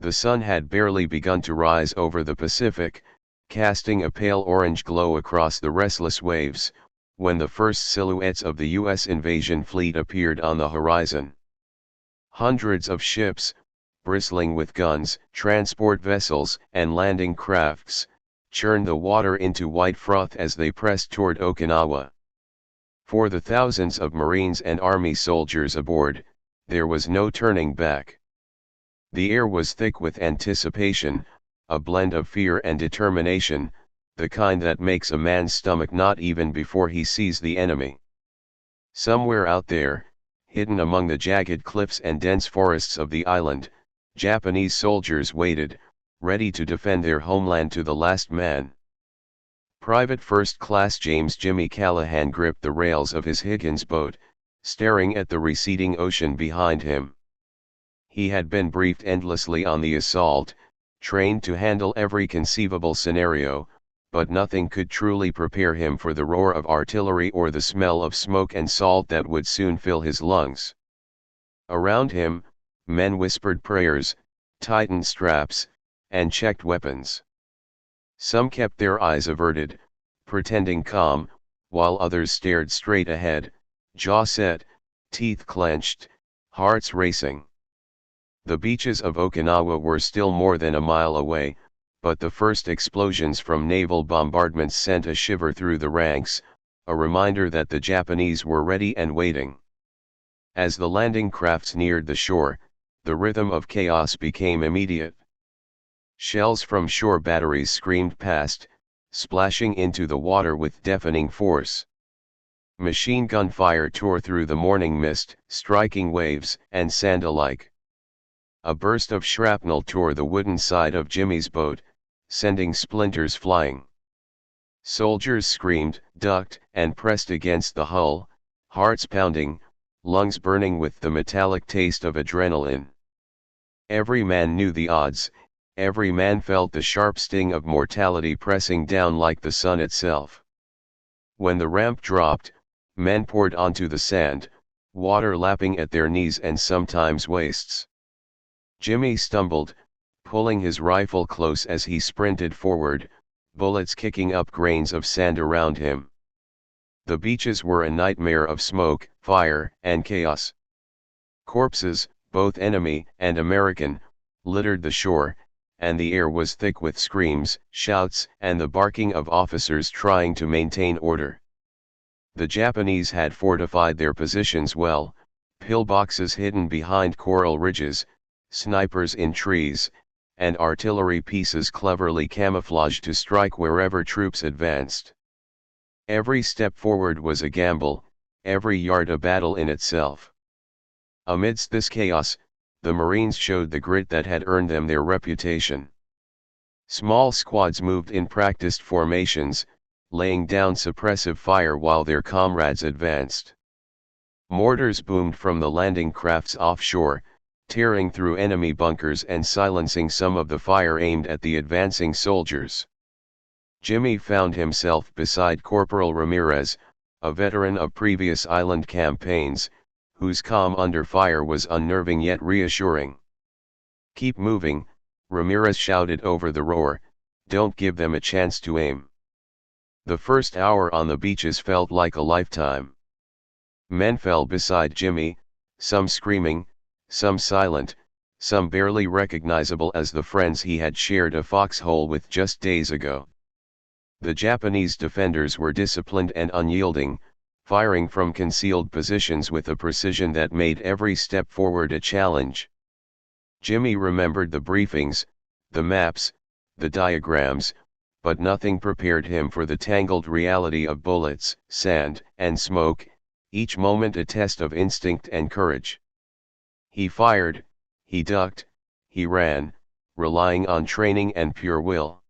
The sun had barely begun to rise over the Pacific, casting a pale orange glow across the restless waves, when the first silhouettes of the U.S. invasion fleet appeared on the horizon. Hundreds of ships, bristling with guns, transport vessels, and landing crafts, churned the water into white froth as they pressed toward Okinawa. For the thousands of Marines and Army soldiers aboard, there was no turning back. The air was thick with anticipation, a blend of fear and determination, the kind that makes a man's stomach knot even before he sees the enemy. Somewhere out there, hidden among the jagged cliffs and dense forests of the island, Japanese soldiers waited, ready to defend their homeland to the last man. Private First Class James Jimmy Callahan gripped the rails of his Higgins boat, staring at the receding ocean behind him. He had been briefed endlessly on the assault, trained to handle every conceivable scenario, but nothing could truly prepare him for the roar of artillery or the smell of smoke and salt that would soon fill his lungs. Around him, men whispered prayers, tightened straps, and checked weapons. Some kept their eyes averted, pretending calm, while others stared straight ahead, jaw set, teeth clenched, hearts racing. The beaches of Okinawa were still more than a mile away, but the first explosions from naval bombardments sent a shiver through the ranks, a reminder that the Japanese were ready and waiting. As the landing crafts neared the shore, the rhythm of chaos became immediate. Shells from shore batteries screamed past, splashing into the water with deafening force. Machine gun fire tore through the morning mist, striking waves and sand alike. A burst of shrapnel tore the wooden side of Jimmy's boat, sending splinters flying. Soldiers screamed, ducked, and pressed against the hull, hearts pounding, lungs burning with the metallic taste of adrenaline. Every man knew the odds, every man felt the sharp sting of mortality pressing down like the sun itself. When the ramp dropped, men poured onto the sand, water lapping at their knees and sometimes waists. Jimmy stumbled, pulling his rifle close as he sprinted forward, bullets kicking up grains of sand around him. The beaches were a nightmare of smoke, fire, and chaos. Corpses, both enemy and American, littered the shore, and the air was thick with screams, shouts, and the barking of officers trying to maintain order. The Japanese had fortified their positions well, pillboxes hidden behind coral ridges, snipers in trees, and artillery pieces cleverly camouflaged to strike wherever troops advanced. Every step forward was a gamble, every yard a battle in itself. Amidst this chaos, the Marines showed the grit that had earned them their reputation. Small squads moved in practiced formations, laying down suppressive fire while their comrades advanced. Mortars boomed from the landing crafts offshore, tearing through enemy bunkers and silencing some of the fire aimed at the advancing soldiers. Jimmy found himself beside Corporal Ramirez, a veteran of previous island campaigns, whose calm under fire was unnerving yet reassuring. "Keep moving," Ramirez shouted over the roar, "don't give them a chance to aim." The first hour on the beaches felt like a lifetime. Men fell beside Jimmy, some screaming, some silent, some barely recognizable as the friends he had shared a foxhole with just days ago. The Japanese defenders were disciplined and unyielding, firing from concealed positions with a precision that made every step forward a challenge. Jimmy remembered the briefings, the maps, the diagrams, but nothing prepared him for the tangled reality of bullets, sand, and smoke, each moment a test of instinct and courage. He fired, he ducked, he ran, relying on training and pure will.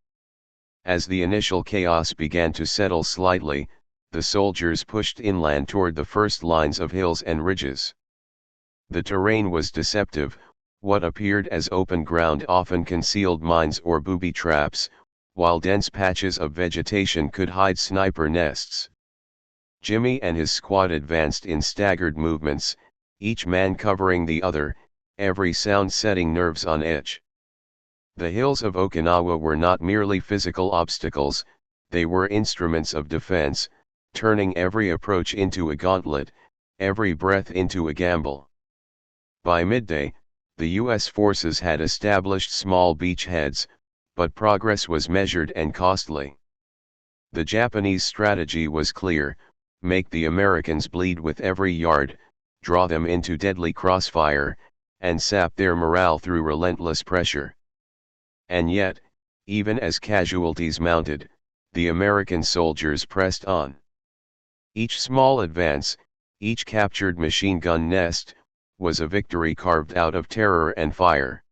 As the initial chaos began to settle slightly, the soldiers pushed inland toward the first lines of hills and ridges. The terrain was deceptive, what appeared as open ground often concealed mines or booby traps, while dense patches of vegetation could hide sniper nests. Jimmy and his squad advanced in staggered movements, each man covering the other, every sound setting nerves on edge. The hills of Okinawa were not merely physical obstacles, they were instruments of defense, turning every approach into a gauntlet, every breath into a gamble. By midday, the U.S. forces had established small beachheads, but progress was measured and costly. The Japanese strategy was clear: make the Americans bleed with every yard, draw them into deadly crossfire, and sap their morale through relentless pressure. And yet, even as casualties mounted, the American soldiers pressed on. Each small advance, each captured machine gun nest, was a victory carved out of terror and fire.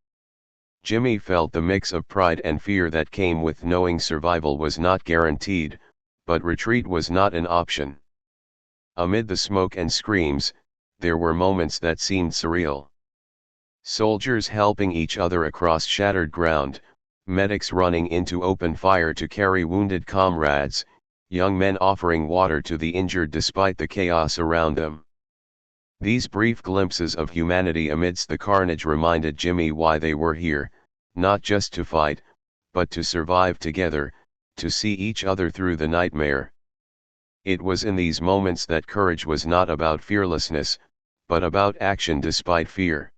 Jimmy felt the mix of pride and fear that came with knowing survival was not guaranteed, but retreat was not an option. Amid the smoke and screams, there were moments that seemed surreal. Soldiers helping each other across shattered ground, medics running into open fire to carry wounded comrades, young men offering water to the injured despite the chaos around them. These brief glimpses of humanity amidst the carnage reminded Jimmy why they were here, not just to fight, but to survive together, to see each other through the nightmare. It was in these moments that courage was not about fearlessness, but about action despite fear.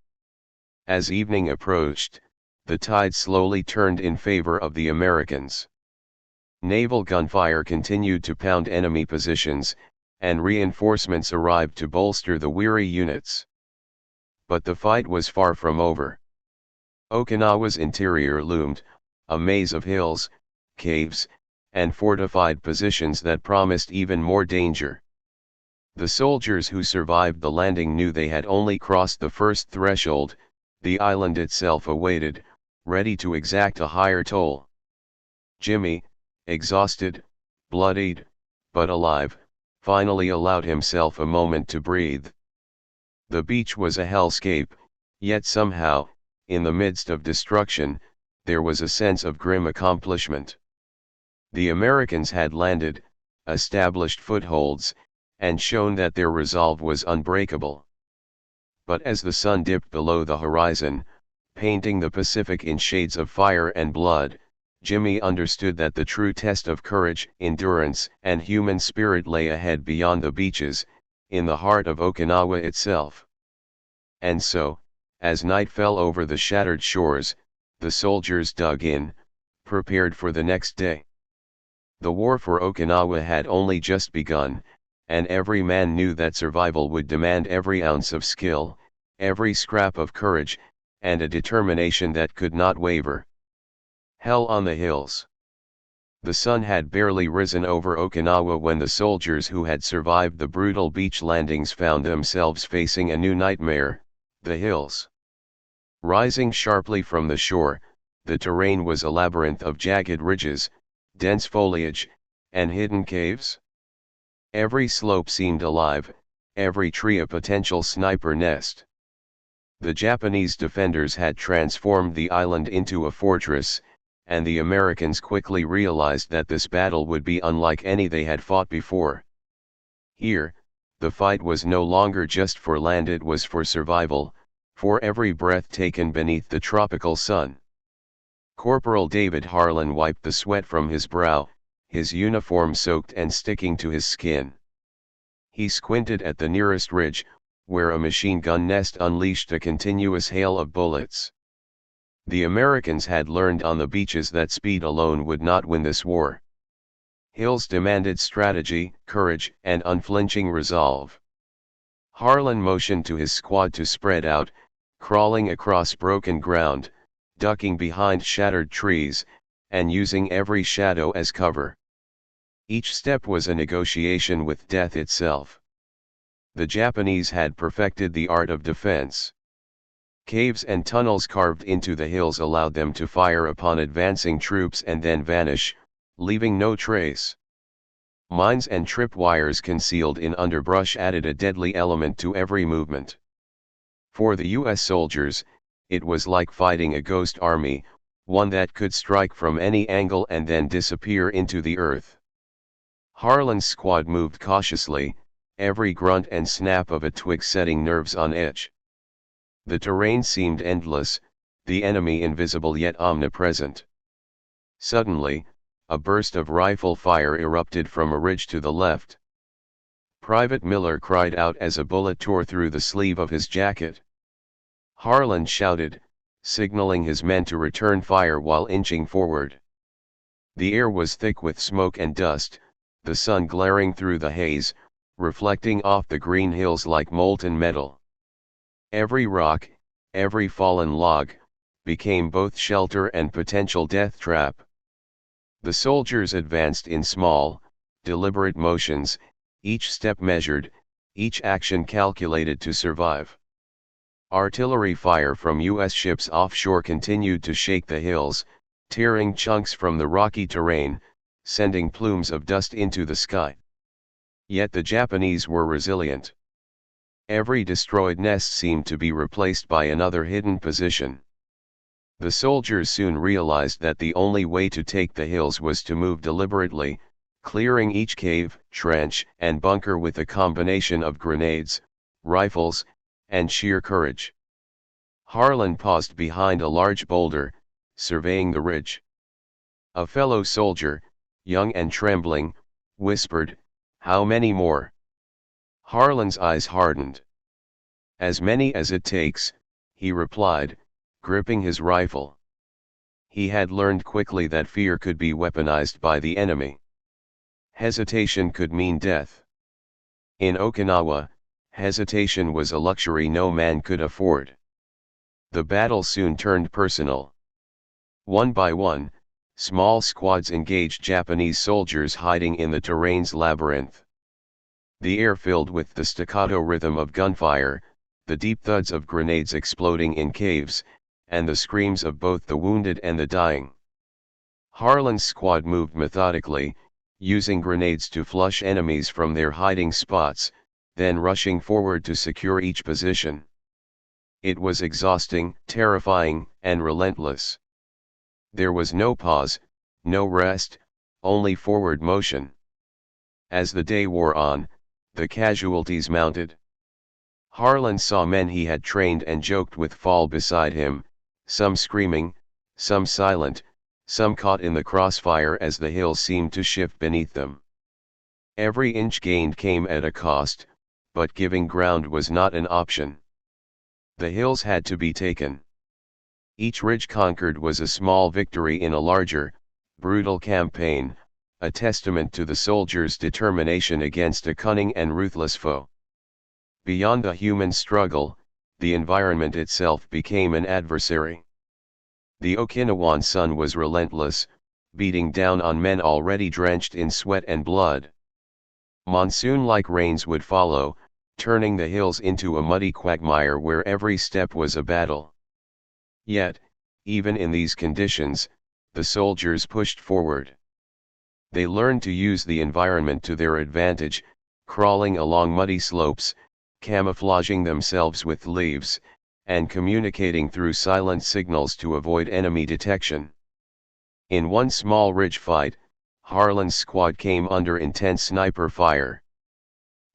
As evening approached, the tide slowly turned in favor of the Americans. Naval gunfire continued to pound enemy positions, and reinforcements arrived to bolster the weary units. But the fight was far from over. Okinawa's interior loomed, a maze of hills, caves, and fortified positions that promised even more danger. The soldiers who survived the landing knew they had only crossed the first threshold. The island itself awaited, ready to exact a higher toll. Jimmy, exhausted, bloodied, but alive, finally allowed himself a moment to breathe. The beach was a hellscape, yet somehow, in the midst of destruction, there was a sense of grim accomplishment. The Americans had landed, established footholds, and shown that their resolve was unbreakable. But as the sun dipped below the horizon, painting the Pacific in shades of fire and blood, Jimmy understood that the true test of courage, endurance, and human spirit lay ahead beyond the beaches, in the heart of Okinawa itself. And so, as night fell over the shattered shores, the soldiers dug in, prepared for the next day. The war for Okinawa had only just begun, and every man knew that survival would demand every ounce of skill, every scrap of courage, and a determination that could not waver. Hell on the hills. The sun had barely risen over Okinawa when the soldiers who had survived the brutal beach landings found themselves facing a new nightmare: the hills. Rising sharply from the shore, the terrain was a labyrinth of jagged ridges, dense foliage, and hidden caves. Every slope seemed alive, every tree a potential sniper nest. The Japanese defenders had transformed the island into a fortress, and the Americans quickly realized that this battle would be unlike any they had fought before. Here, the fight was no longer just for land, it was for survival, for every breath taken beneath the tropical sun. Corporal David Harlan wiped the sweat from his brow, his uniform soaked and sticking to his skin. He squinted at the nearest ridge, where a machine gun nest unleashed a continuous hail of bullets. The Americans had learned on the beaches that speed alone would not win this war. Hills demanded strategy, courage, and unflinching resolve. Harlan motioned to his squad to spread out, crawling across broken ground, ducking behind shattered trees, and using every shadow as cover. Each step was a negotiation with death itself. The Japanese had perfected the art of defense. Caves and tunnels carved into the hills allowed them to fire upon advancing troops and then vanish, leaving no trace. Mines and tripwires concealed in underbrush added a deadly element to every movement. For the U.S. soldiers, it was like fighting a ghost army, one that could strike from any angle and then disappear into the earth. Harlan's squad moved cautiously, every grunt and snap of a twig setting nerves on edge. The terrain seemed endless, the enemy invisible yet omnipresent. Suddenly, a burst of rifle fire erupted from a ridge to the left. Private Miller cried out as a bullet tore through the sleeve of his jacket. Harlan shouted, signaling his men to return fire while inching forward. The air was thick with smoke and dust, the sun glaring through the haze, reflecting off the green hills like molten metal. Every rock, every fallen log, became both shelter and potential death trap. The soldiers advanced in small, deliberate motions, each step measured, each action calculated to survive. Artillery fire from U.S. ships offshore continued to shake the hills, tearing chunks from the rocky terrain, sending plumes of dust into the sky. Yet the Japanese were resilient. Every destroyed nest seemed to be replaced by another hidden position. The soldiers soon realized that the only way to take the hills was to move deliberately, clearing each cave, trench, and bunker with a combination of grenades, rifles, and sheer courage. Harlan paused behind a large boulder, surveying the ridge. A fellow soldier, young and trembling, whispered, "How many more?" Harlan's eyes hardened. "As many as it takes," he replied, gripping his rifle. He had learned quickly that fear could be weaponized by the enemy. Hesitation could mean death. In Okinawa, hesitation was a luxury no man could afford. The battle soon turned personal. One by one, small squads engaged Japanese soldiers hiding in the terrain's labyrinth. The air filled with the staccato rhythm of gunfire, the deep thuds of grenades exploding in caves, and the screams of both the wounded and the dying. Harlan's squad moved methodically, using grenades to flush enemies from their hiding spots, then rushing forward to secure each position. It was exhausting, terrifying, and relentless. There was no pause, no rest, only forward motion. As the day wore on, the casualties mounted. Harlan saw men he had trained and joked with fall beside him, some screaming, some silent, some caught in the crossfire as the hills seemed to shift beneath them. Every inch gained came at a cost, but giving ground was not an option. The hills had to be taken. Each ridge conquered was a small victory in a larger, brutal campaign, a testament to the soldiers' determination against a cunning and ruthless foe. Beyond the human struggle, the environment itself became an adversary. The Okinawan sun was relentless, beating down on men already drenched in sweat and blood. Monsoon-like rains would follow, turning the hills into a muddy quagmire where every step was a battle. Yet, even in these conditions, the soldiers pushed forward. They learned to use the environment to their advantage, crawling along muddy slopes, camouflaging themselves with leaves, and communicating through silent signals to avoid enemy detection. In one small ridge fight, Harlan's squad came under intense sniper fire.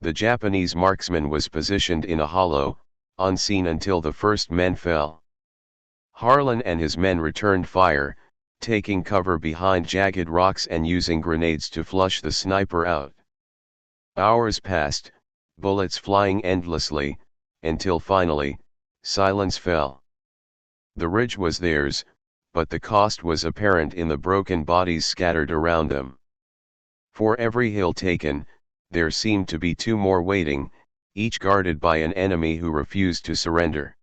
The Japanese marksman was positioned in a hollow, unseen until the first men fell. Harlan and his men returned fire, taking cover behind jagged rocks and using grenades to flush the sniper out. Hours passed, bullets flying endlessly, until finally, silence fell. The ridge was theirs, but the cost was apparent in the broken bodies scattered around them. For every hill taken, there seemed to be two more waiting, each guarded by an enemy who refused to surrender.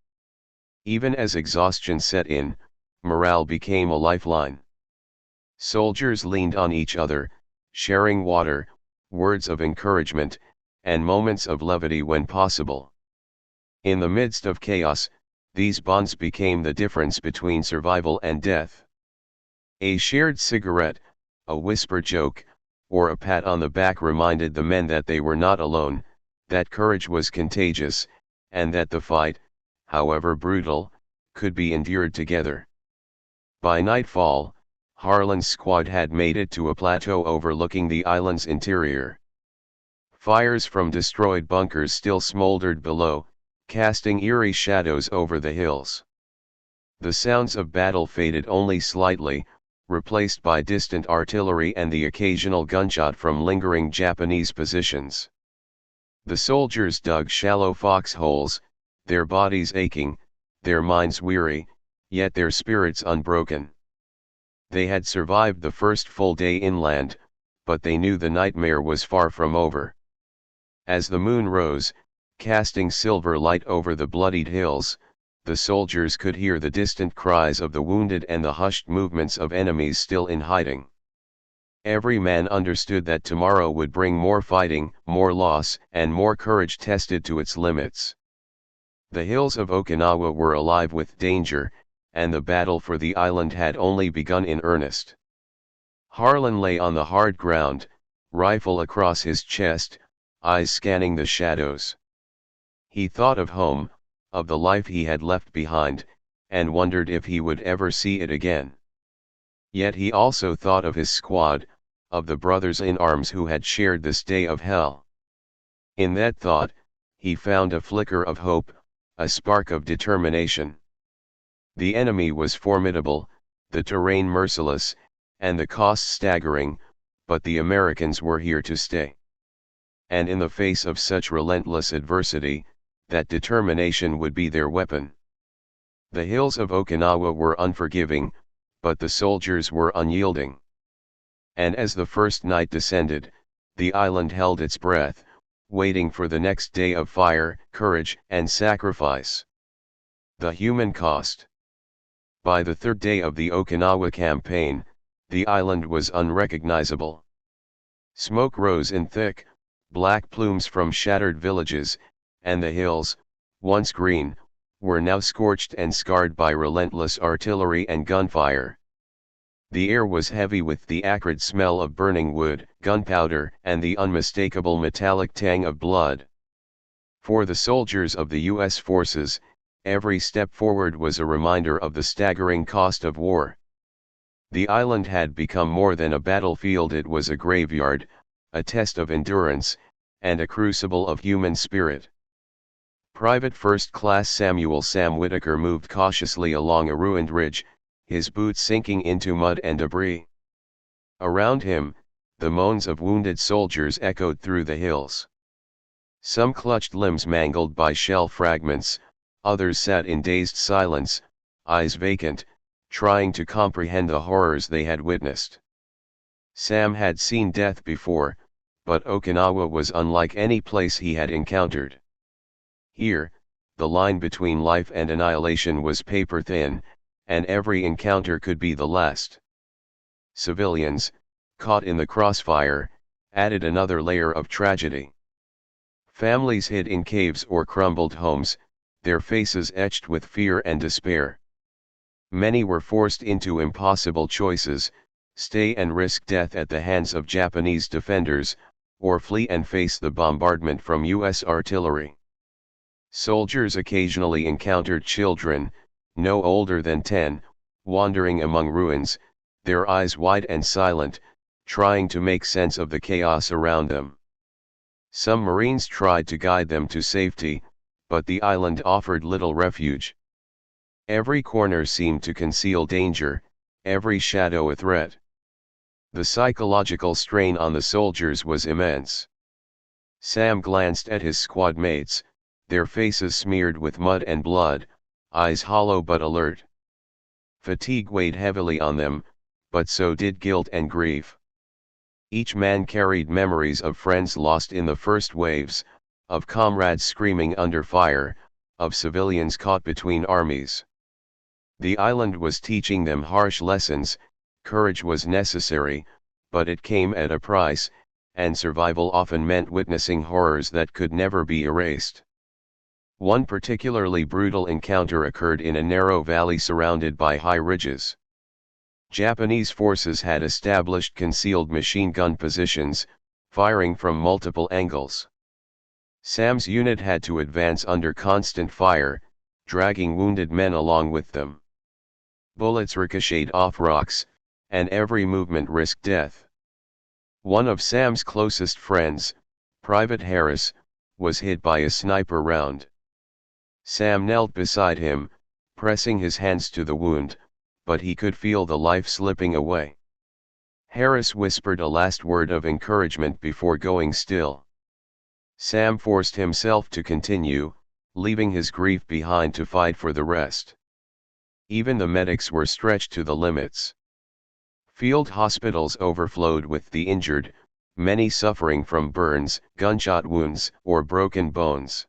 Even as exhaustion set in, morale became a lifeline. Soldiers leaned on each other, sharing water, words of encouragement, and moments of levity when possible. In the midst of chaos, these bonds became the difference between survival and death. A shared cigarette, a whispered joke, or a pat on the back reminded the men that they were not alone, that courage was contagious, and that the fight, however brutal, could be endured together. By nightfall, Harlan's squad had made it to a plateau overlooking the island's interior. Fires from destroyed bunkers still smoldered below, casting eerie shadows over the hills. The sounds of battle faded only slightly, replaced by distant artillery and the occasional gunshot from lingering Japanese positions. The soldiers dug shallow foxholes, their bodies aching, their minds weary, yet their spirits unbroken. They had survived the first full day inland, but they knew the nightmare was far from over. As the moon rose, casting silver light over the bloodied hills, the soldiers could hear the distant cries of the wounded and the hushed movements of enemies still in hiding. Every man understood that tomorrow would bring more fighting, more loss, and more courage tested to its limits. The hills of Okinawa were alive with danger, and the battle for the island had only begun in earnest. Harlan lay on the hard ground, rifle across his chest, eyes scanning the shadows. He thought of home, of the life he had left behind, and wondered if he would ever see it again. Yet he also thought of his squad, of the brothers in arms who had shared this day of hell. In that thought, he found a flicker of hope, a spark of determination. The enemy was formidable, the terrain merciless, and the costs staggering, but the Americans were here to stay. And in the face of such relentless adversity, that determination would be their weapon. The hills of Okinawa were unforgiving, but the soldiers were unyielding. And as the first night descended, the island held its breath, waiting for the next day of fire, courage, and sacrifice. The human cost. By the third day of the Okinawa campaign, the island was unrecognizable. Smoke rose in thick, black plumes from shattered villages, and the hills, once green, were now scorched and scarred by relentless artillery and gunfire. The air was heavy with the acrid smell of burning wood, gunpowder, and the unmistakable metallic tang of blood. For the soldiers of the U.S. forces, every step forward was a reminder of the staggering cost of war. The island had become more than a battlefield, it was a graveyard, a test of endurance, and a crucible of human spirit. Private First Class Samuel Sam Whitaker moved cautiously along a ruined ridge, his boots sinking into mud and debris. Around him, the moans of wounded soldiers echoed through the hills. Some clutched limbs mangled by shell fragments, others sat in dazed silence, eyes vacant, trying to comprehend the horrors they had witnessed. Sam had seen death before, but Okinawa was unlike any place he had encountered. Here, the line between life and annihilation was paper thin, and every encounter could be the last. Civilians, caught in the crossfire, added another layer of tragedy. Families hid in caves or crumbled homes, their faces etched with fear and despair. Many were forced into impossible choices: stay and risk death at the hands of Japanese defenders, or flee and face the bombardment from U.S. artillery. Soldiers occasionally encountered children, no older than 10, wandering among ruins, their eyes wide and silent, trying to make sense of the chaos around them. Some Marines tried to guide them to safety, but the island offered little refuge. Every corner seemed to conceal danger, every shadow a threat. The psychological strain on the soldiers was immense. Sam glanced at his squad mates, their faces smeared with mud and blood, eyes hollow but alert. Fatigue weighed heavily on them, but so did guilt and grief. Each man carried memories of friends lost in the first waves, of comrades screaming under fire, of civilians caught between armies. The island was teaching them harsh lessons: courage was necessary, but it came at a price, and survival often meant witnessing horrors that could never be erased. One particularly brutal encounter occurred in a narrow valley surrounded by high ridges. Japanese forces had established concealed machine gun positions, firing from multiple angles. Sam's unit had to advance under constant fire, dragging wounded men along with them. Bullets ricocheted off rocks, and every movement risked death. One of Sam's closest friends, Private Harris, was hit by a sniper round. Sam knelt beside him, pressing his hands to the wound, but he could feel the life slipping away. Harris whispered a last word of encouragement before going still. Sam forced himself to continue, leaving his grief behind to fight for the rest. Even the medics were stretched to the limits. Field hospitals overflowed with the injured, many suffering from burns, gunshot wounds, or broken bones.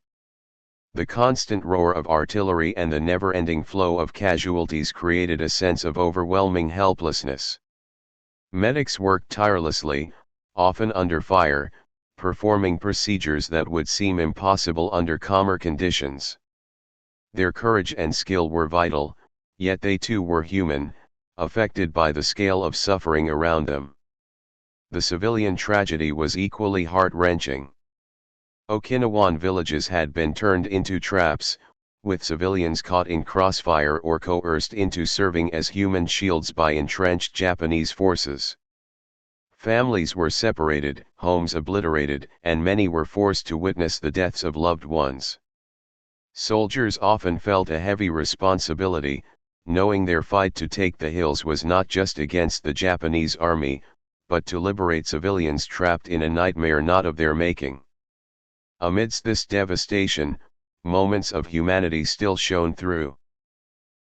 The constant roar of artillery and the never-ending flow of casualties created a sense of overwhelming helplessness. Medics worked tirelessly, often under fire, performing procedures that would seem impossible under calmer conditions. Their courage and skill were vital, yet they too were human, affected by the scale of suffering around them. The civilian tragedy was equally heart-wrenching. Okinawan villages had been turned into traps, with civilians caught in crossfire or coerced into serving as human shields by entrenched Japanese forces. Families were separated, homes obliterated, and many were forced to witness the deaths of loved ones. Soldiers often felt a heavy responsibility, knowing their fight to take the hills was not just against the Japanese army, but to liberate civilians trapped in a nightmare not of their making. Amidst this devastation, moments of humanity still shone through.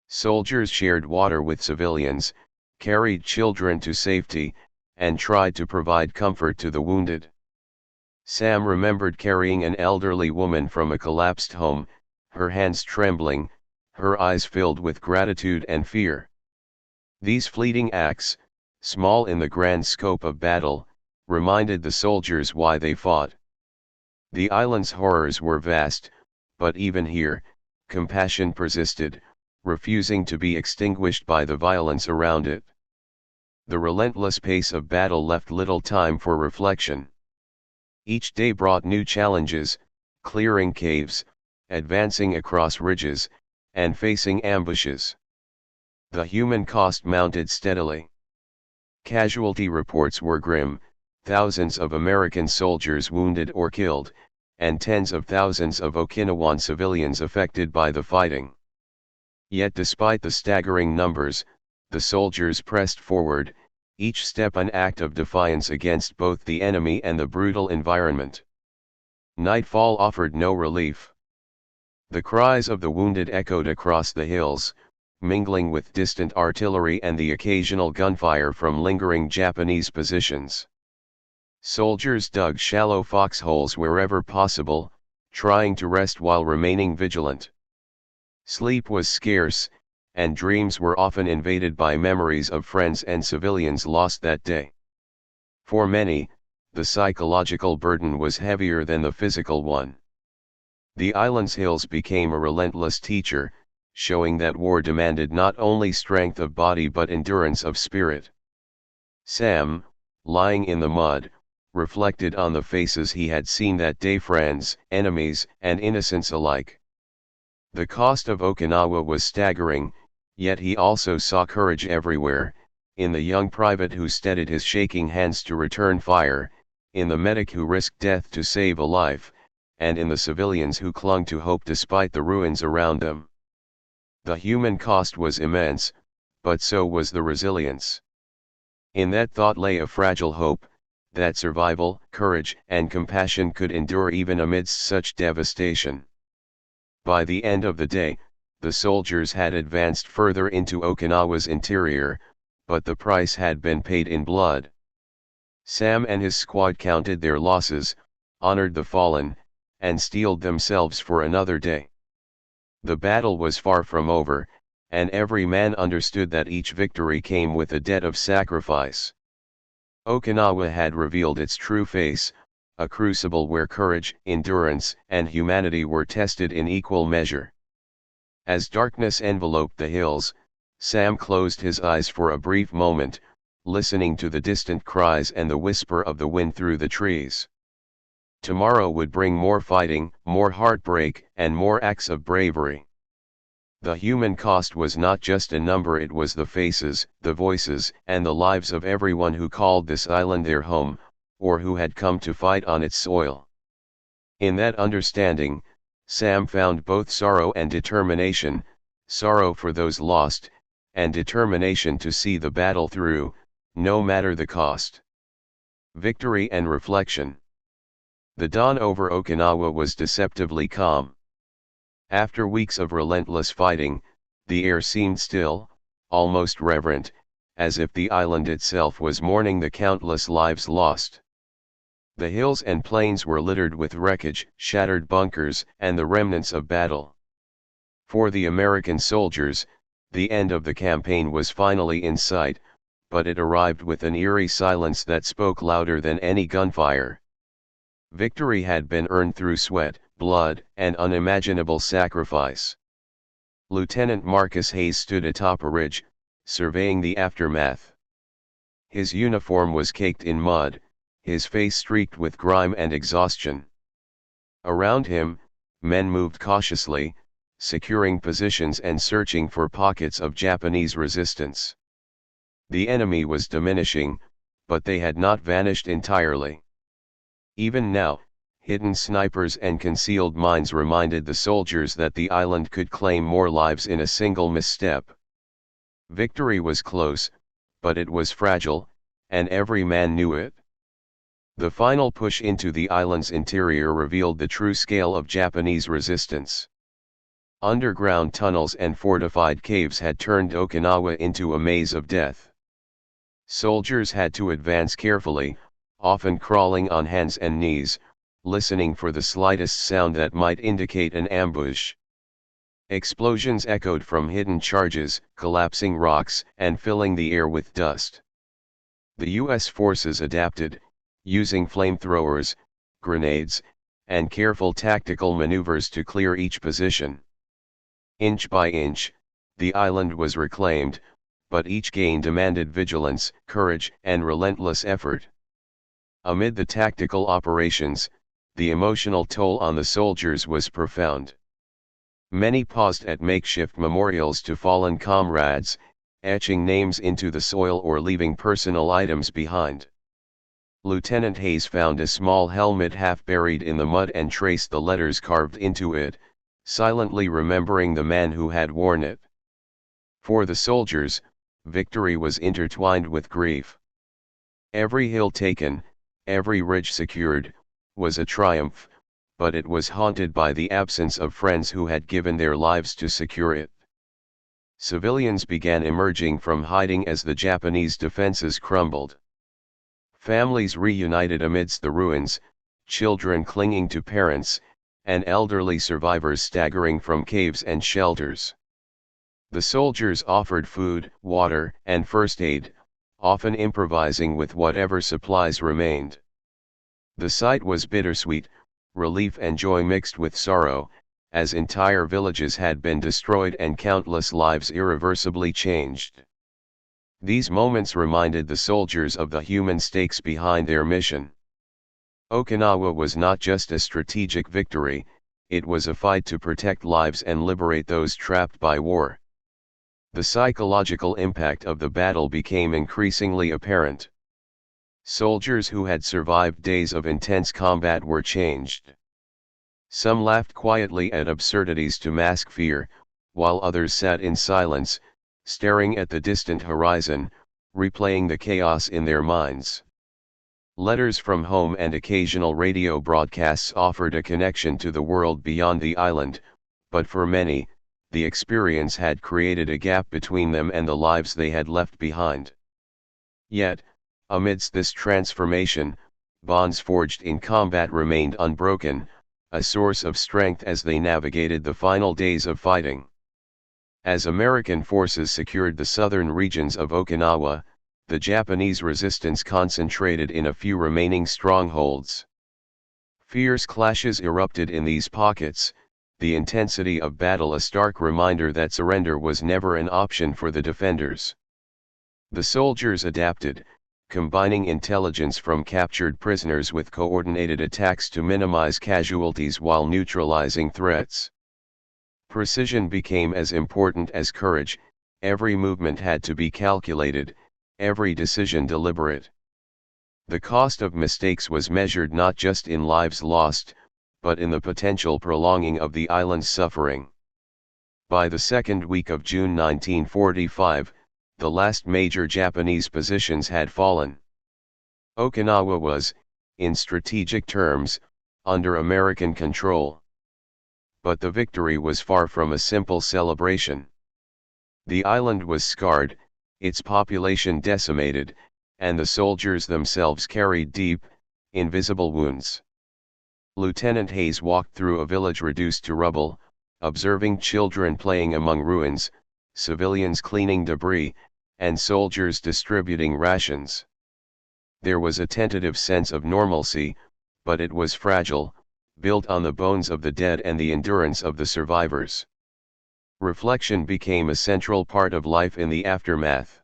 Soldiers shared water with civilians, carried children to safety, and tried to provide comfort to the wounded. Sam remembered carrying an elderly woman from a collapsed home, her hands trembling, her eyes filled with gratitude and fear. These fleeting acts, small in the grand scope of battle, reminded the soldiers why they fought. The island's horrors were vast, but even here, compassion persisted, refusing to be extinguished by the violence around it. The relentless pace of battle left little time for reflection. Each day brought new challenges, clearing caves, advancing across ridges, and facing ambushes. The human cost mounted steadily. Casualty reports were grim, thousands of American soldiers wounded or killed, and tens of thousands of Okinawan civilians affected by the fighting. Yet despite the staggering numbers, the soldiers pressed forward, each step an act of defiance against both the enemy and the brutal environment. Nightfall offered no relief. The cries of the wounded echoed across the hills, mingling with distant artillery and the occasional gunfire from lingering Japanese positions. Soldiers dug shallow foxholes wherever possible, trying to rest while remaining vigilant. Sleep was scarce, and dreams were often invaded by memories of friends and civilians lost that day. For many, the psychological burden was heavier than the physical one. The island's hills became a relentless teacher, showing that war demanded not only strength of body but endurance of spirit. Sam, lying in the mud, reflected on the faces he had seen that day, friends, enemies, and innocents alike. The cost of Okinawa was staggering, yet he also saw courage everywhere, in the young private who steadied his shaking hands to return fire, in the medic who risked death to save a life, and in the civilians who clung to hope despite the ruins around them. The human cost was immense, but so was the resilience. In that thought lay a fragile hope, that survival, courage, and compassion could endure even amidst such devastation. By the end of the day, the soldiers had advanced further into Okinawa's interior, but the price had been paid in blood. Sam and his squad counted their losses, honored the fallen, and steeled themselves for another day. The battle was far from over, and every man understood that each victory came with a debt of sacrifice. Okinawa had revealed its true face, a crucible where courage, endurance, and humanity were tested in equal measure. As darkness enveloped the hills, Sam closed his eyes for a brief moment, listening to the distant cries and the whisper of the wind through the trees. Tomorrow would bring more fighting, more heartbreak, and more acts of bravery. The human cost was not just a number, it was the faces, the voices, and the lives of everyone who called this island their home, or who had come to fight on its soil. In that understanding, Sam found both sorrow and determination, sorrow for those lost, and determination to see the battle through, no matter the cost. Victory and reflection. The dawn over Okinawa was deceptively calm. After weeks of relentless fighting, the air seemed still, almost reverent, as if the island itself was mourning the countless lives lost. The hills and plains were littered with wreckage, shattered bunkers, and the remnants of battle. For the American soldiers, the end of the campaign was finally in sight, but it arrived with an eerie silence that spoke louder than any gunfire. Victory had been earned through sweat, blood, and unimaginable sacrifice. Lieutenant Marcus Hayes stood atop a ridge, surveying the aftermath. His uniform was caked in mud, his face streaked with grime and exhaustion. Around him, men moved cautiously, securing positions and searching for pockets of Japanese resistance. The enemy was diminishing, but they had not vanished entirely. Even now, hidden snipers and concealed mines reminded the soldiers that the island could claim more lives in a single misstep. Victory was close, but it was fragile, and every man knew it. The final push into the island's interior revealed the true scale of Japanese resistance. Underground tunnels and fortified caves had turned Okinawa into a maze of death. Soldiers had to advance carefully, often crawling on hands and knees, listening for the slightest sound that might indicate an ambush. Explosions echoed from hidden charges, collapsing rocks, and filling the air with dust. The U.S. forces adapted, using flamethrowers, grenades, and careful tactical maneuvers to clear each position. Inch by inch, the island was reclaimed, but each gain demanded vigilance, courage, and relentless effort. Amid the tactical operations, the emotional toll on the soldiers was profound. Many paused at makeshift memorials to fallen comrades, etching names into the soil or leaving personal items behind. Lieutenant Hayes found a small helmet half buried in the mud and traced the letters carved into it, silently remembering the man who had worn it. For the soldiers, victory was intertwined with grief. Every hill taken, every ridge secured, was a triumph, but it was haunted by the absence of friends who had given their lives to secure it. Civilians began emerging from hiding as the Japanese defenses crumbled. Families reunited amidst the ruins, children clinging to parents, and elderly survivors staggering from caves and shelters. The soldiers offered food, water, and first aid, often improvising with whatever supplies remained. The sight was bittersweet, relief and joy mixed with sorrow, as entire villages had been destroyed and countless lives irreversibly changed. These moments reminded the soldiers of the human stakes behind their mission. Okinawa was not just a strategic victory, it was a fight to protect lives and liberate those trapped by war. The psychological impact of the battle became increasingly apparent. Soldiers who had survived days of intense combat were changed. Some laughed quietly at absurdities to mask fear, while others sat in silence, staring at the distant horizon, replaying the chaos in their minds. Letters from home and occasional radio broadcasts offered a connection to the world beyond the island, but for many, the experience had created a gap between them and the lives they had left behind. Yet, amidst this transformation, bonds forged in combat remained unbroken, a source of strength as they navigated the final days of fighting. As American forces secured the southern regions of Okinawa, the Japanese resistance concentrated in a few remaining strongholds. Fierce clashes erupted in these pockets, the intensity of battle a stark reminder that surrender was never an option for the defenders. The soldiers adapted, combining intelligence from captured prisoners with coordinated attacks to minimize casualties while neutralizing threats. Precision became as important as courage, every movement had to be calculated, every decision deliberate. The cost of mistakes was measured not just in lives lost, but in the potential prolonging of the island's suffering. By the second week of June 1945, the last major Japanese positions had fallen. Okinawa was, in strategic terms, under American control. But the victory was far from a simple celebration. The island was scarred, its population decimated, and the soldiers themselves carried deep, invisible wounds. Lieutenant Hayes walked through a village reduced to rubble, observing children playing among ruins, civilians cleaning debris, and soldiers distributing rations. There was a tentative sense of normalcy, but it was fragile, built on the bones of the dead and the endurance of the survivors. Reflection became a central part of life in the aftermath.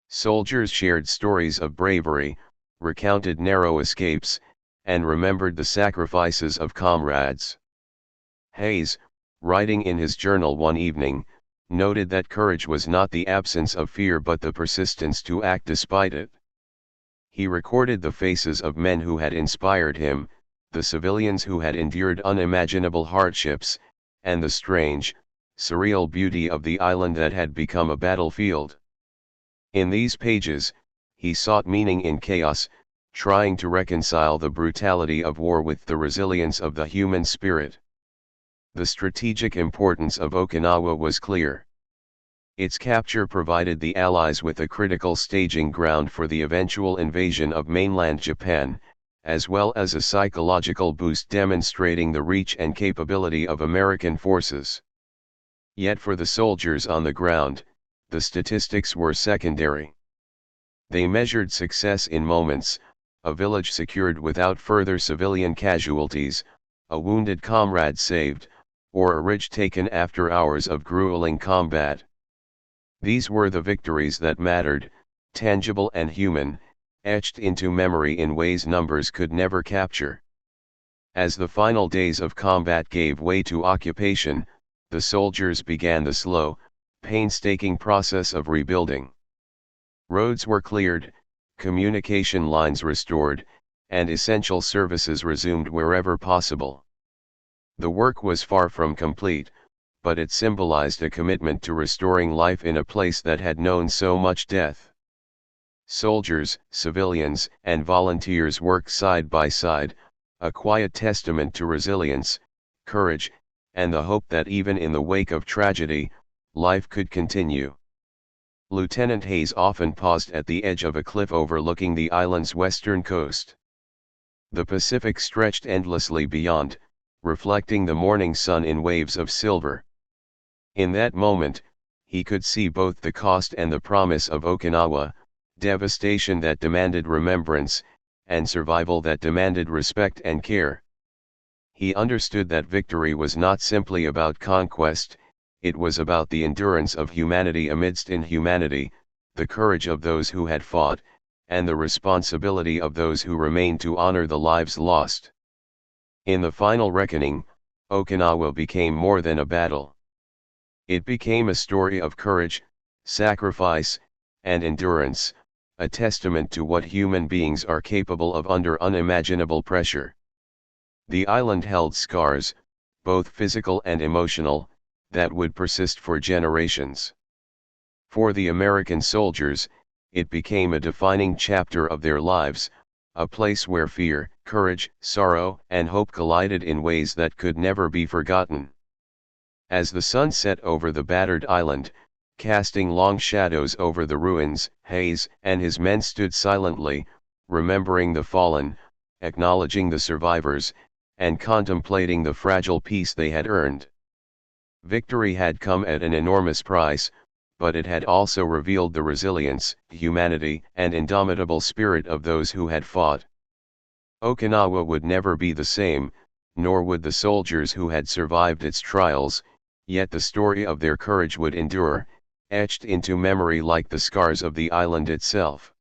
Soldiers shared stories of bravery, recounted narrow escapes, and remembered the sacrifices of comrades. Hayes, writing in his journal one evening, noted that courage was not the absence of fear but the persistence to act despite it. He recorded the faces of men who had inspired him, the civilians who had endured unimaginable hardships, and the strange, surreal beauty of the island that had become a battlefield. In these pages, he sought meaning in chaos, trying to reconcile the brutality of war with the resilience of the human spirit. The strategic importance of Okinawa was clear. Its capture provided the Allies with a critical staging ground for the eventual invasion of mainland Japan, as well as a psychological boost demonstrating the reach and capability of American forces. Yet for the soldiers on the ground, the statistics were secondary. They measured success in moments: a village secured without further civilian casualties, a wounded comrade saved, or a ridge taken after hours of grueling combat. These were the victories that mattered, tangible and human, etched into memory in ways numbers could never capture. As the final days of combat gave way to occupation, the soldiers began the slow, painstaking process of rebuilding. Roads were cleared, communication lines restored, and essential services resumed wherever possible. The work was far from complete, but it symbolized a commitment to restoring life in a place that had known so much death. Soldiers, civilians, and volunteers worked side by side, a quiet testament to resilience, courage, and the hope that even in the wake of tragedy, life could continue. Lieutenant Hayes often paused at the edge of a cliff overlooking the island's western coast. The Pacific stretched endlessly beyond, reflecting the morning sun in waves of silver. In that moment, he could see both the cost and the promise of Okinawa, devastation that demanded remembrance, and survival that demanded respect and care. He understood that victory was not simply about conquest, it was about the endurance of humanity amidst inhumanity, the courage of those who had fought, and the responsibility of those who remained to honor the lives lost. In the final reckoning, Okinawa became more than a battle. It became a story of courage, sacrifice, and endurance, a testament to what human beings are capable of under unimaginable pressure. The island held scars, both physical and emotional, that would persist for generations. For the American soldiers, it became a defining chapter of their lives, a place where fear, courage, sorrow, and hope collided in ways that could never be forgotten. As the sun set over the battered island, casting long shadows over the ruins, Hayes and his men stood silently, remembering the fallen, acknowledging the survivors, and contemplating the fragile peace they had earned. Victory had come at an enormous price, but it had also revealed the resilience, humanity, and indomitable spirit of those who had fought. Okinawa would never be the same, nor would the soldiers who had survived its trials, yet the story of their courage would endure, etched into memory like the scars of the island itself.